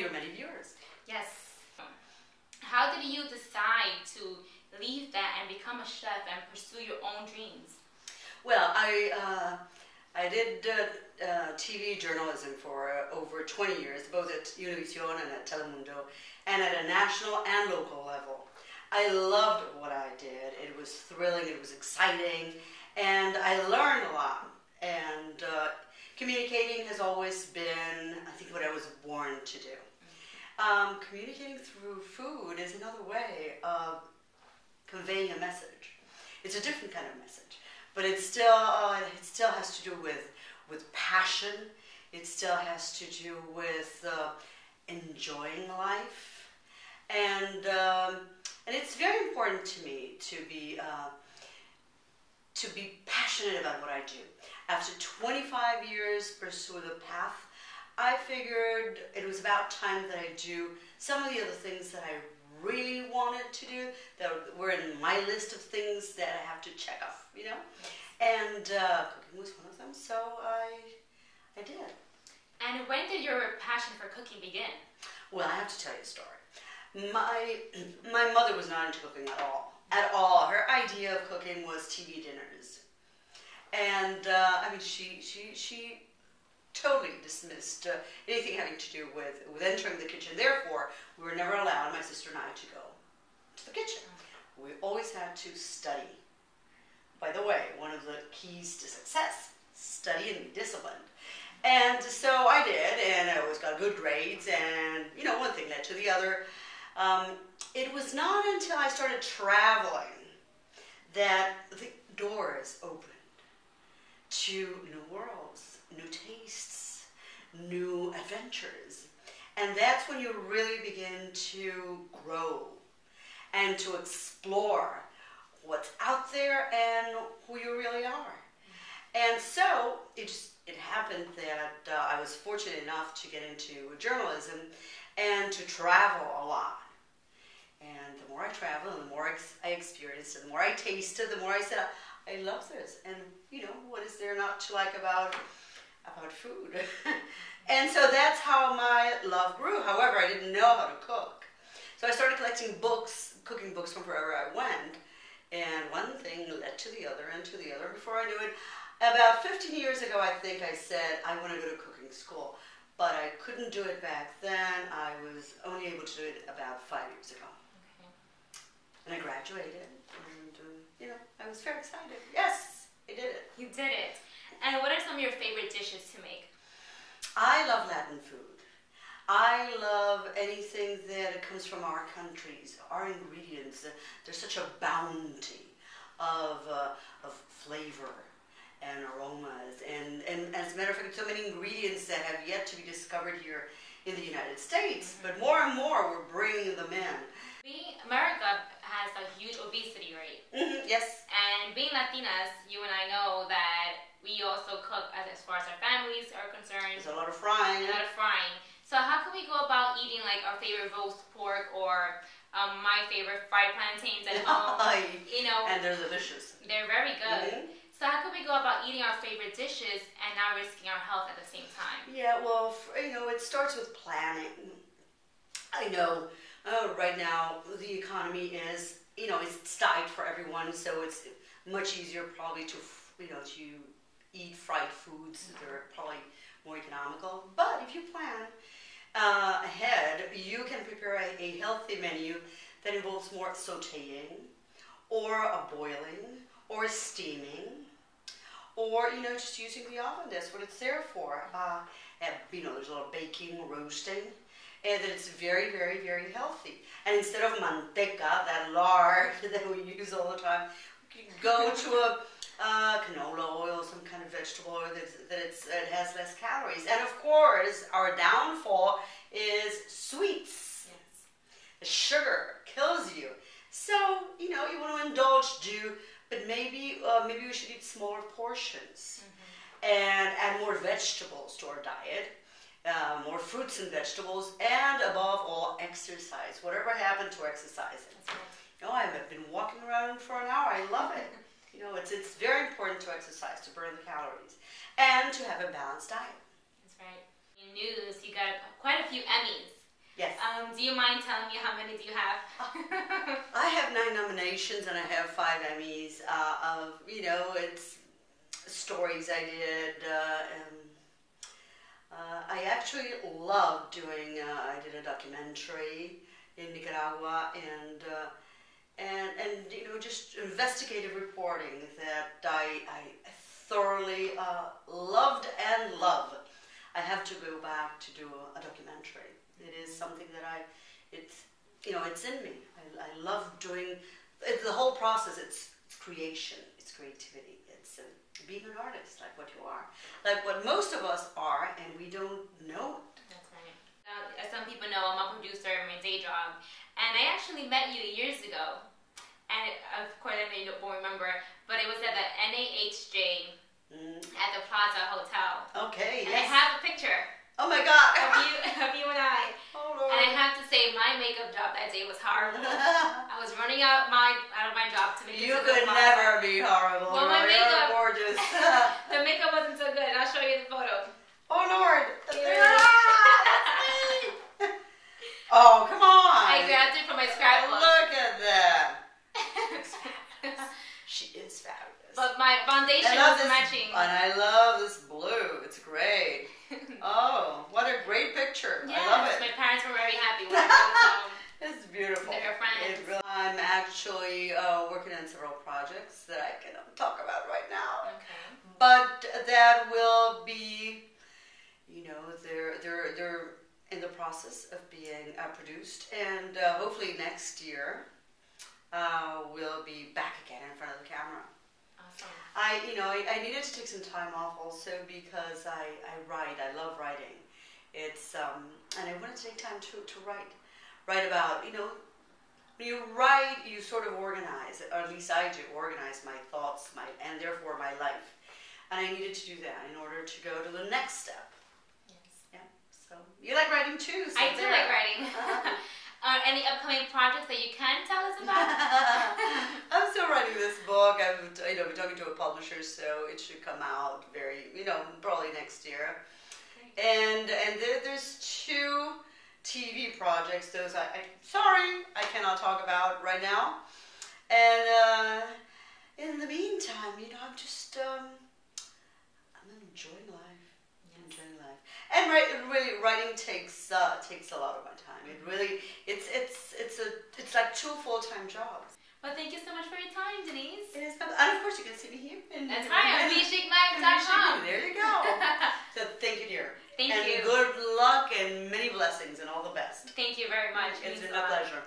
your many viewers. Yes. How did you decide to leave that and become a chef and pursue your own dreams? Well, I did TV journalism for over 20 years, both at Univision and at Telemundo, and at a national and local level. I loved what I did. It was thrilling, it was exciting, and I learned a lot. And communicating has always been, I think, what I was born to do. Communicating through food is another way of conveying a message. It's a different kind of message, but it still has to do with passion. It still has to do with enjoying life, and it's very important to me to be passionate about what I do. After 25 years pursuing the path, I figured it was about time that I do some of the other things that I really wanted to do, that were in my list of things that I have to check off, you know? And cooking was one of them, so I did. And when did your passion for cooking begin? Well, I have to tell you a story. My mother was not into cooking at all. At all. Her idea of cooking was TV dinners. And, I mean, she totally dismissed anything having to do with entering the kitchen. Therefore, we were never allowed, my sister and I, to go to the kitchen. We always had to study. By the way, one of the keys to success, study and be disciplined. And so I did, and I always got good grades, and, you know, one thing led to the other. It was not until I started traveling that the doors opened to new worlds, new tastes, new adventures. And that's when you really begin to grow and to explore what's out there and who you really are. And so it happened that I was fortunate enough to get into journalism and to travel a lot. And the more I traveled, and the more I experienced, and the more I tasted, the more I said, I love this. And, you know, what is there not to like about food? And so that's how my love grew. However, I didn't know how to cook. So I started collecting books, cooking books from wherever I went. And one thing led to the other and to the other. Before I knew it, about 15 years ago, I think I said, I want to go to cooking school. But I couldn't do it back then. I was only able to do it about 5 years ago. Okay. And I graduated. And, you know, I was very excited. Yes, I did it. You did it. And what are some of your favorite dishes to make? I love Latin food. I love anything that comes from our countries, our ingredients. There's such a bounty of flavor and aromas. And as a matter of fact, so many ingredients that have yet to be discovered here in the United States. But more and more, we're bringing them in. America has a huge obesity rate. Yes. And being Latinas, you and I know that we also cook as far as our families are concerned. There's a lot of frying. A lot of frying. So how can we go about eating like our favorite roast pork or my favorite fried plantains at home? You know, and they're delicious. They're very good. So how can we go about eating our favorite dishes and not risking our health at the same time? Yeah, well, you know, it starts with planning. I know right now the economy is, you know, it's tight for everyone, so it's much easier probably to, you know, to eat fried foods. They're probably more economical. But if you plan ahead, you can prepare a healthy menu that involves more sautéing or a boiling or a steaming or, you know, just using the oven. That's what it's there for. And, you know, there's a lot of baking, roasting, and that it's very, very, very healthy. And instead of manteca, that lard that we use all the time, you can go to a canola oil, some kind of vegetable oil it has less calories. And of course, our downfall is sweets. Yes. The sugar kills you. So, you know, you want to indulge, but maybe we should eat smaller portions and add more vegetables to our diet, more fruits and vegetables, and above all, exercise. Whatever happened to exercising? You know, I've been walking around for an hour. I love it. You know, it's very important to exercise, to burn the calories, and to have a balanced diet. That's right. In news, you got quite a few Emmys. Yes. Do you mind telling me how many do you have? I have 9 nominations and I have 5 Emmys. It's stories I did. I actually love doing. I did a documentary in Nicaragua and just investigative reporting that I thoroughly loved and love. I have to go back to do a documentary. It is something that it's in me. I love doing the whole process. It's creation, it's creativity, it's being an artist, like what you are, like what most of us are, and we don't know it. That's right. As some people know, I'm a producer in my day job, and I actually met you years ago. And of course, I know you won't remember, but it was at the NAHJ at the Plaza Hotel. Okay, and yes. I have a picture. Oh my God. of you and I. Oh Lord. And I have to say, my makeup job that day was horrible. I was running out of my job to make it. You could never be horrible. Well, my makeup, you're gorgeous. the makeup wasn't so good. I'll show you the photo. Oh Lord. Here. Oh, come on. I grabbed it from my scrapbook. Look at that. She is fabulous. But my foundation was matching. And I love this blue. It's great. Oh, what a great picture. Yes, I love it. My parents were very happy when I got this home. It's beautiful. They're friends. I'm actually working on several projects that I cannot talk about right now. Okay. But that will be, they're in the process of being produced, and hopefully next year we'll be back again in front of the camera. Awesome. I needed to take some time off also because I write. I love writing. It's and I wanted to take time to write about, when you write, you sort of organize, or at least I do, organize my thoughts, and therefore my life. And I needed to do that in order to go to the next step. Yes. Yeah. So you like writing too? So I do like writing. Any upcoming projects that you can tell us about? I'm still writing this book. I've been talking to a publisher, so it should come out probably next year. And there's 2 TV projects. Those I cannot talk about right now. And in the meantime, I'm just I'm enjoying life. Enjoying life. And really, writing takes a lot of my time. It really, it's like 2 full-time jobs. Well, thank you so much for your time, Denisse. It is, and of course you can see me here. That's right, on BeChicLive.com. There you go. So thank you, dear. Thank you. And good luck and many blessings and all the best. Thank you very much. It's been a pleasure.